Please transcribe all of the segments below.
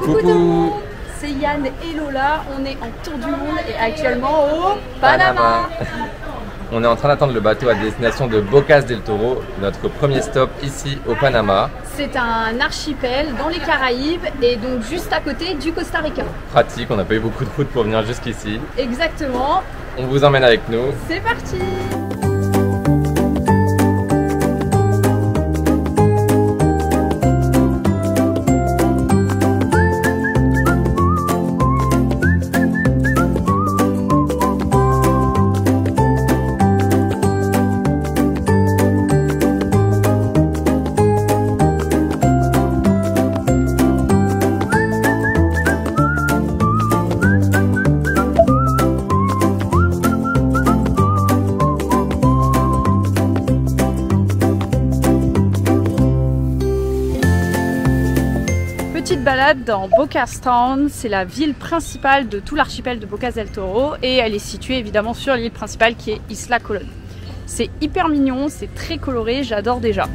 Coucou, c'est Yann et Lola, on est en tour du monde et actuellement au Panama. On est en train d'attendre le bateau à destination de Bocas del Toro, notre premier stop ici au Panama. C'est un archipel dans les Caraïbes et donc juste à côté du Costa Rica. Pratique, on n'a pas eu beaucoup de route pour venir jusqu'ici. Exactement. On vous emmène avec nous. C'est parti! Petite balade dans Bocas Town, c'est la ville principale de tout l'archipel de Bocas del Toro et elle est située évidemment sur l'île principale qui est Isla Colón. C'est hyper mignon, c'est très coloré, j'adore déjà.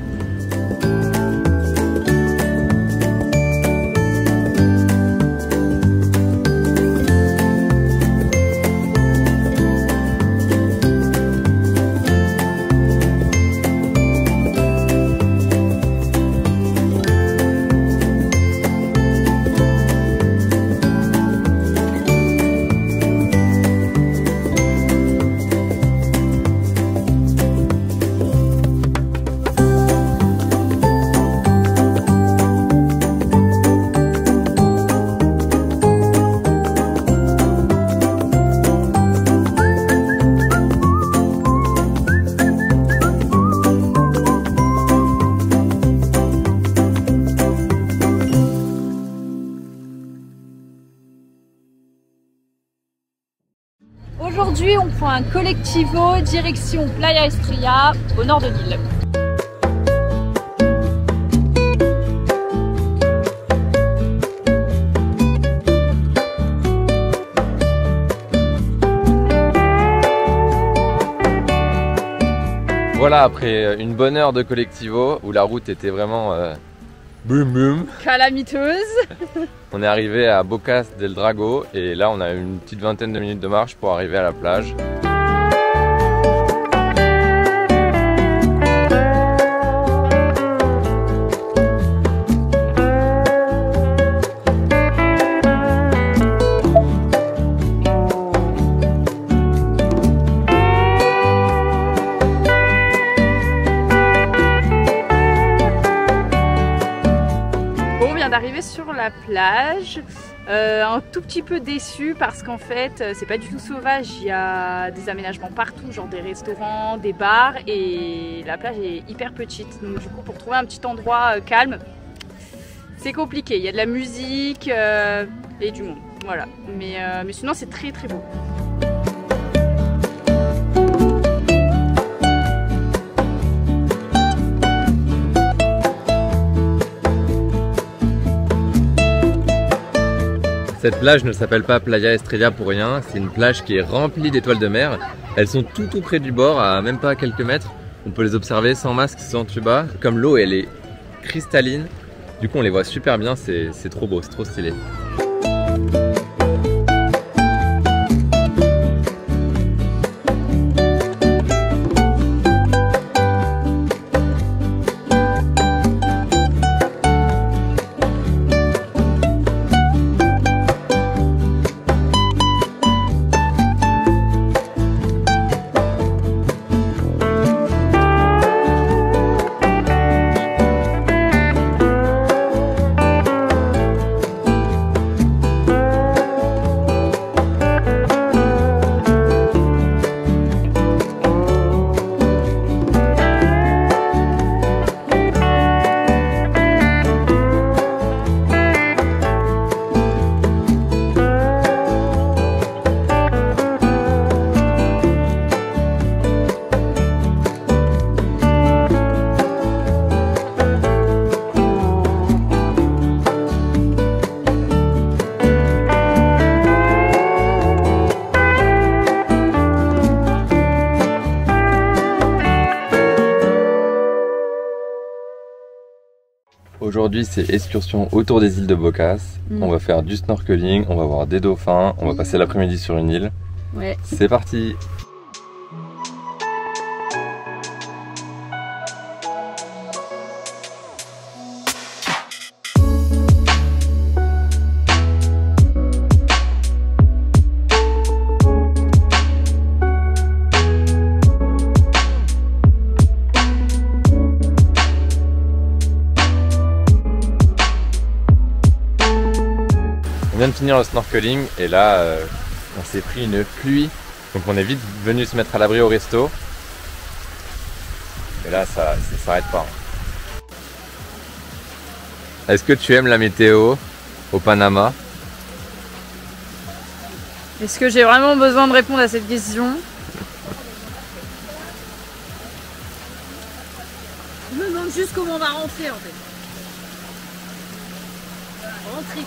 Aujourd'hui, on prend un collectivo direction Playa Estrella au nord de l'île. Voilà, après une bonne heure de collectivo où la route était vraiment boum boum, Calamiteuse. on est arrivé à Bocas del Drago et là on a une petite vingtaine de minutes de marche pour arriver à la plage. D'arriver sur la plage, un tout petit peu déçu parce qu'en fait c'est pas du tout sauvage, il y a des aménagements partout, genre des restaurants, des bars et la plage est hyper petite, donc du coup pour trouver un petit endroit calme c'est compliqué, il y a de la musique et du monde, voilà, mais sinon c'est très très beau. Cette plage ne s'appelle pas Playa Estrella pour rien, c'est une plage qui est remplie d'étoiles de mer. Elles sont tout près du bord, à même pas quelques mètres. On peut les observer sans masque, sans tuba. Comme l'eau elle est cristalline, du coup on les voit super bien, c'est trop beau, c'est trop stylé. Aujourd'hui, c'est excursion autour des îles de Bocas. On va faire du snorkeling, on va voir des dauphins, on va passer l'après-midi sur une île. Ouais. C'est parti! On vient de finir le snorkeling et là on s'est pris une pluie, donc on est vite venu se mettre à l'abri au resto. Et là ça s'arrête pas. Est-ce que tu aimes la météo au Panama? Est-ce que j'ai vraiment besoin de répondre à cette question? Je me demande juste comment on va rentrer en fait. Rentrer.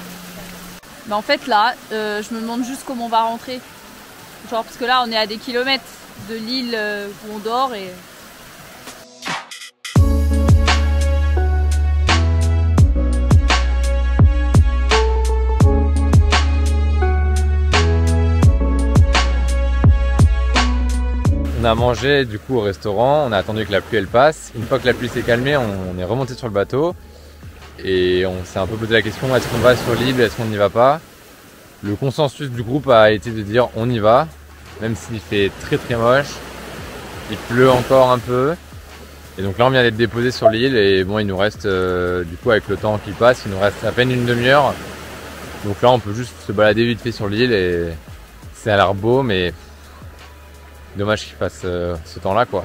Bah en fait là, je me demande juste comment on va rentrer. Genre parce que là on est à des kilomètres de l'île où on dort et... On a mangé du coup au restaurant, on a attendu que la pluie elle passe. Une fois que la pluie s'est calmée, on est remonté sur le bateau. Et on s'est un peu posé la question, est-ce qu'on va sur l'île, est-ce qu'on n'y va pas? Le consensus du groupe a été de dire on y va, même s'il fait très très moche. Il pleut encore un peu. Et donc là on vient d'être déposé sur l'île et bon il nous reste, du coup avec le temps qui passe, il nous reste à peine une demi-heure. Donc là on peut juste se balader vite fait sur l'île et c'est à l'air beau mais dommage qu'il fasse ce temps là quoi.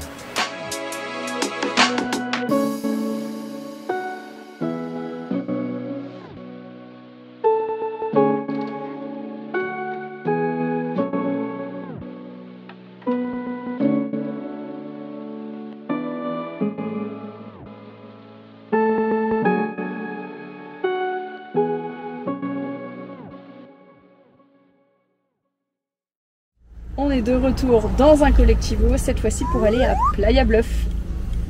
On est de retour dans un collectivo, cette fois-ci pour aller à Playa Bluff.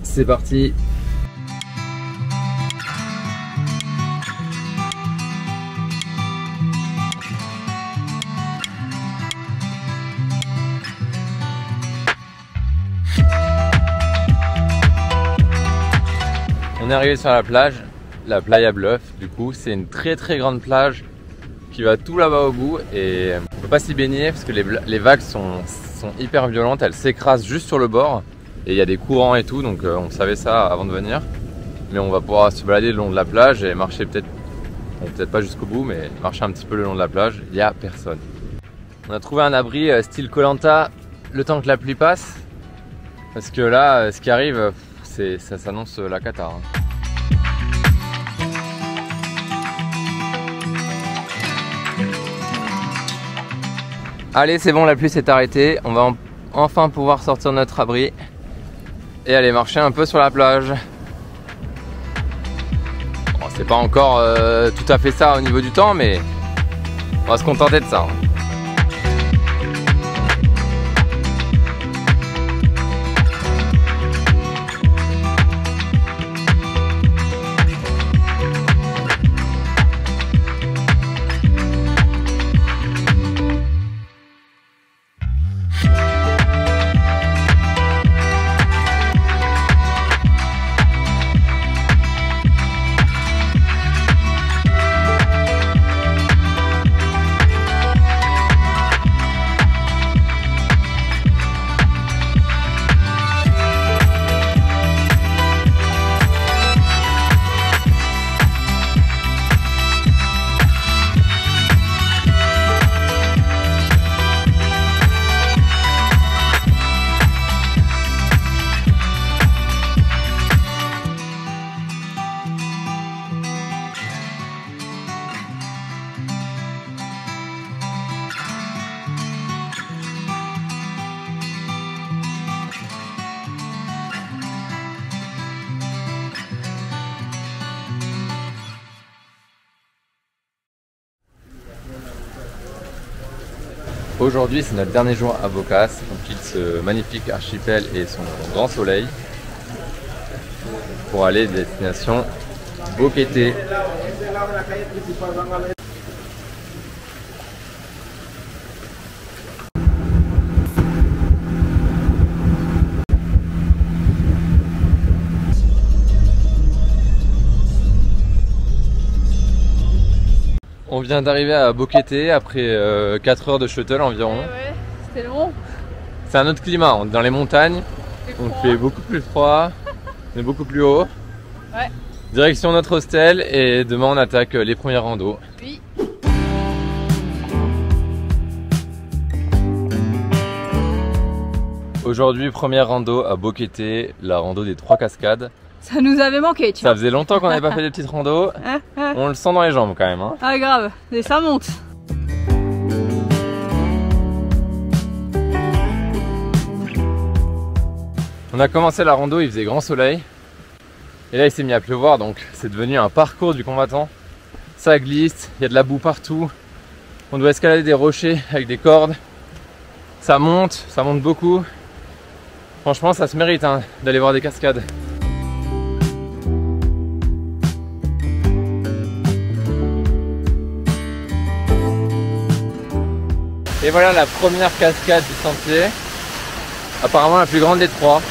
C'est parti! On est arrivé sur la plage, la Playa Bluff. Du coup, c'est une très très grande plage qui va tout là-bas au bout et on peut pas s'y baigner parce que les vagues sont hyper violentes, elles s'écrasent juste sur le bord et il y a des courants et tout, donc on savait ça avant de venir. Mais on va pouvoir se balader le long de la plage et marcher peut-être pas jusqu'au bout, mais marcher un petit peu le long de la plage, il n'y a personne. On a trouvé un abri style Koh Lanta le temps que la pluie passe parce que là ce qui arrive ça s'annonce la cata. Allez, c'est bon, la pluie s'est arrêtée. On va enfin pouvoir sortir de notre abri et aller marcher un peu sur la plage. Bon, c'est pas encore tout à fait ça au niveau du temps, mais on va se contenter de ça. Aujourd'hui, c'est notre dernier jour à Bocas. On quitte ce magnifique archipel et son grand soleil pour aller à destination Boquete. On vient d'arriver à Boquete après 4 heures de shuttle environ. Ouais, c'était long. C'est un autre climat, on est dans les montagnes, on fait beaucoup plus froid, on est beaucoup plus haut. Ouais. Direction notre hostel et demain on attaque les premières randos. Oui. Aujourd'hui, première rando à Boquete, la rando des 3 cascades. Ça nous avait manqué, tu Ça vois. faisait longtemps qu'on n'avait pas fait des petites randos. On le sent dans les jambes quand même. Hein. Ah grave, et ça monte. On a commencé la rando, il faisait grand soleil. Et là il s'est mis à pleuvoir, donc c'est devenu un parcours du combattant. Ça glisse, il y a de la boue partout. On doit escalader des rochers avec des cordes. Ça monte beaucoup. Franchement ça se mérite hein, d'aller voir des cascades. Et voilà la première cascade du sentier. Apparemment la plus grande des 3.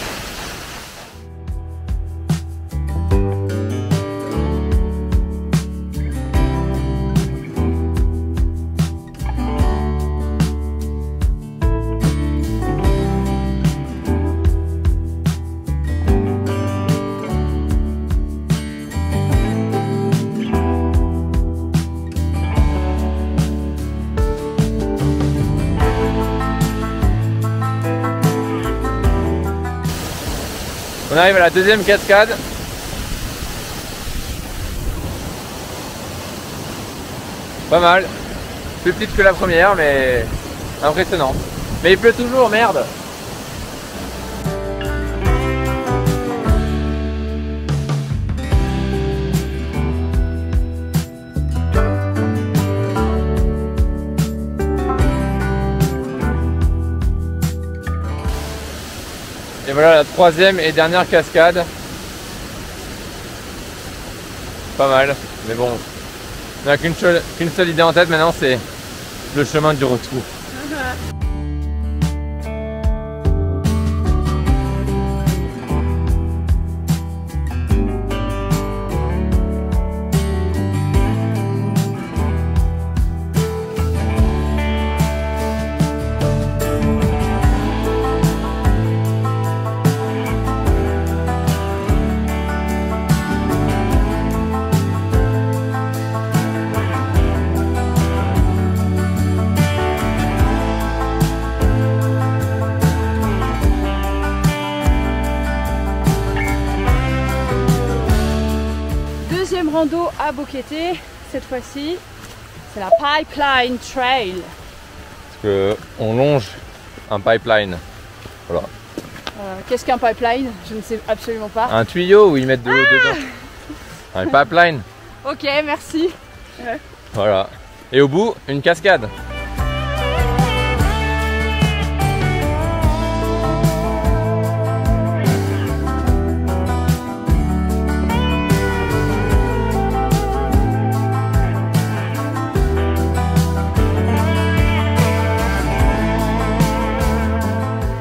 On arrive à la deuxième cascade. Pas mal. Plus petite que la première, mais impressionnant. Mais il pleut toujours, merde. Et voilà la troisième et dernière cascade. Pas mal, mais bon, on n'a qu'une seule idée en tête maintenant, c'est le chemin du retour. Rando à Boquete, cette fois-ci, c'est la Pipeline Trail. Parce qu'on longe un pipeline. Voilà. Qu'est-ce qu'un pipeline? Je ne sais absolument pas. Un tuyau où ils mettent de l'eau dedans. Un pipeline. Ok, merci. Voilà. Et au bout, une cascade.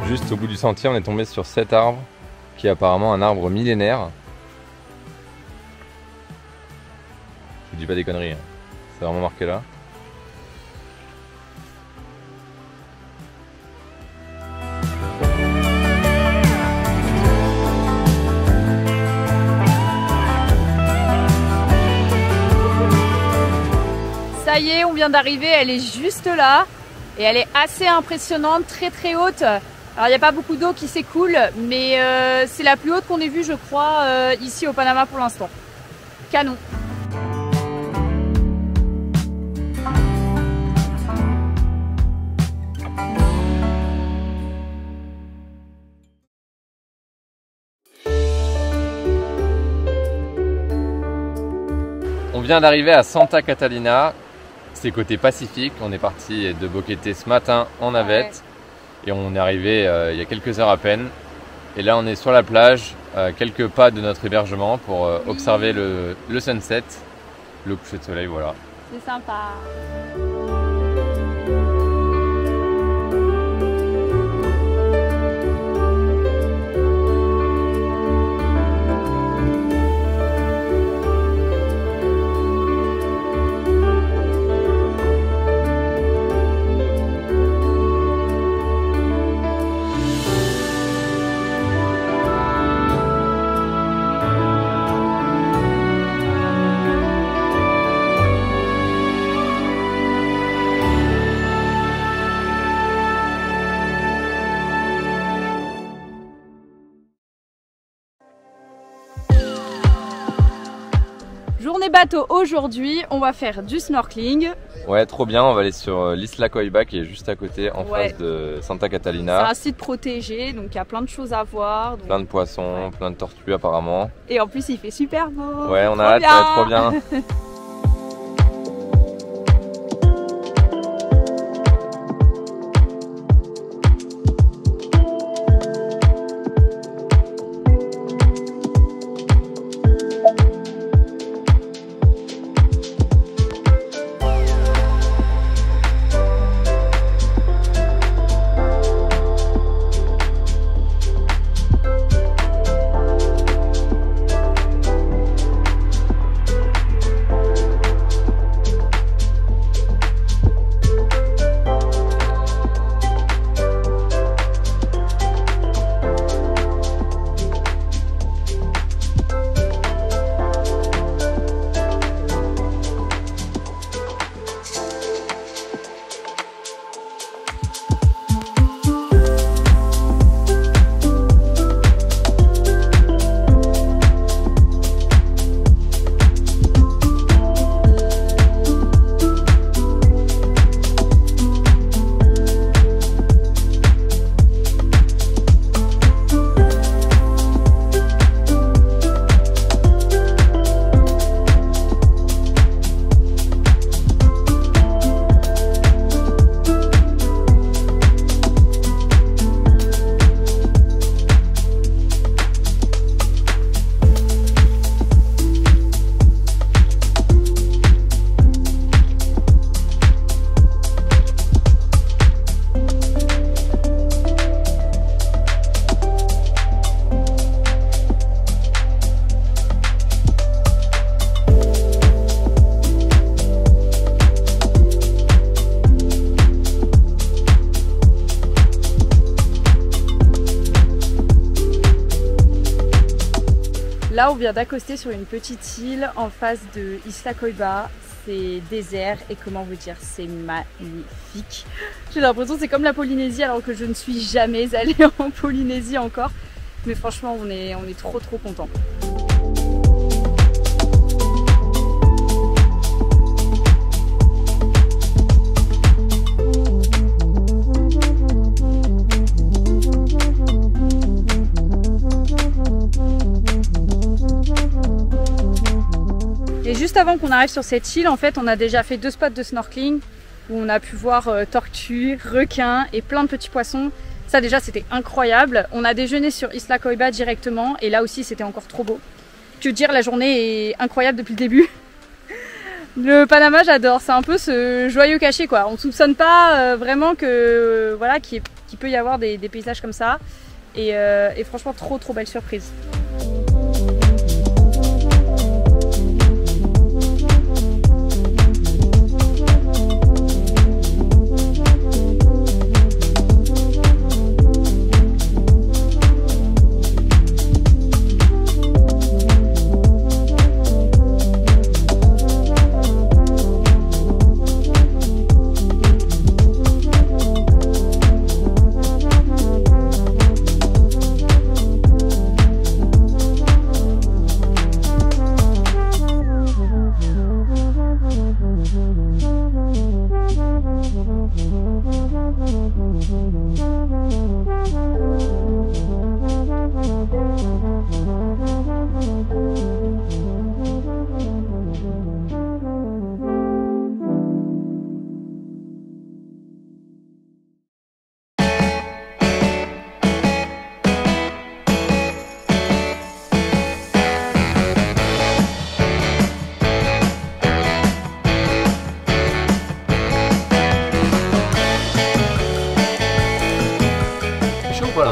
Juste au bout du sentier, on est tombé sur cet arbre qui est apparemment un arbre millénaire. Je vous dis pas des conneries, hein. C'est vraiment marqué là. Ça y est, on vient d'arriver, elle est juste là et elle est assez impressionnante, très très haute. Alors il n'y a pas beaucoup d'eau qui s'écoule, mais c'est la plus haute qu'on ait vue je crois ici au Panama pour l'instant. Canon. On vient d'arriver à Santa Catalina, c'est côté Pacifique, on est parti de Boquete ce matin en navette et on est arrivé il y a quelques heures à peine. Et là on est sur la plage, à quelques pas de notre hébergement pour observer le sunset, le coucher de soleil, voilà. C'est sympa. Journée bateau aujourd'hui, on va faire du snorkeling. Ouais, trop bien, on va aller sur l'Isla Coiba qui est juste à côté, en face de Santa Catalina. C'est un site protégé, donc il y a plein de choses à voir. Donc... Plein de poissons, plein de tortues apparemment. Et en plus il fait super beau. Ouais, on a hâte, ça va être trop bien. Là, on vient d'accoster sur une petite île en face de Isla Coiba. C'est désert et comment vous dire, c'est magnifique. J'ai l'impression que c'est comme la Polynésie alors que je ne suis jamais allée en Polynésie encore. Mais franchement, on est trop contents. Et juste avant qu'on arrive sur cette île, en fait, on a déjà fait 2 spots de snorkeling où on a pu voir tortues, requins et plein de petits poissons. Ça déjà, c'était incroyable. On a déjeuné sur Isla Coiba directement et là aussi, c'était encore trop beau. Que dire, la journée est incroyable depuis le début. Le Panama, j'adore. C'est un peu ce joyau caché, quoi. On soupçonne pas vraiment que voilà, qu'il peut y avoir des paysages comme ça. Et franchement, trop belle surprise.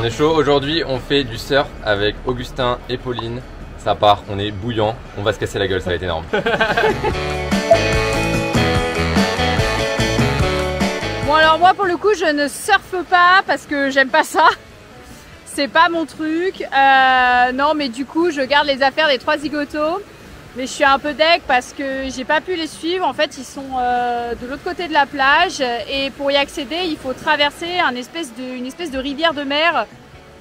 est chaud. Aujourd'hui, on fait du surf avec Augustin et Pauline. Ça part, on est bouillant. On va se casser la gueule, ça va être énorme. Bon alors moi pour le coup je ne surfe pas parce que j'aime pas ça. C'est pas mon truc. Non mais du coup je garde les affaires des 3 zigotos. Mais je suis un peu deg parce que j'ai pas pu les suivre. En fait ils sont de l'autre côté de la plage et pour y accéder il faut traverser une espèce de rivière de mer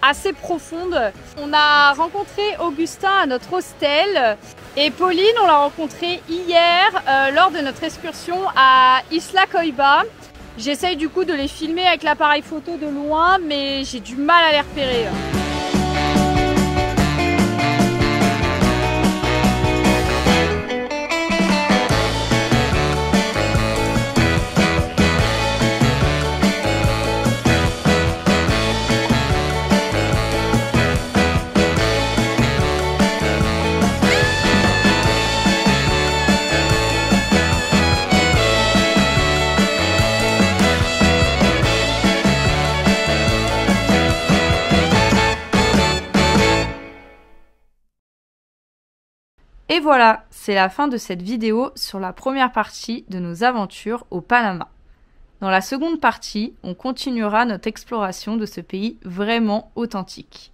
assez profonde. On a rencontré Augustin à notre hostel et Pauline on l'a rencontré hier lors de notre excursion à Isla Coiba. J'essaye du coup de les filmer avec l'appareil photo de loin, mais j'ai du mal à les repérer. Et voilà, c'est la fin de cette vidéo sur la première partie de nos aventures au Panama. Dans la seconde partie, on continuera notre exploration de ce pays vraiment authentique.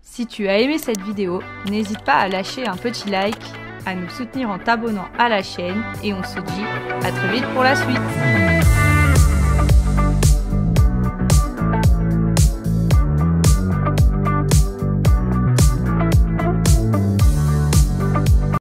Si tu as aimé cette vidéo, n'hésite pas à lâcher un petit like, à nous soutenir en t'abonnant à la chaîne et on se dit à très vite pour la suite.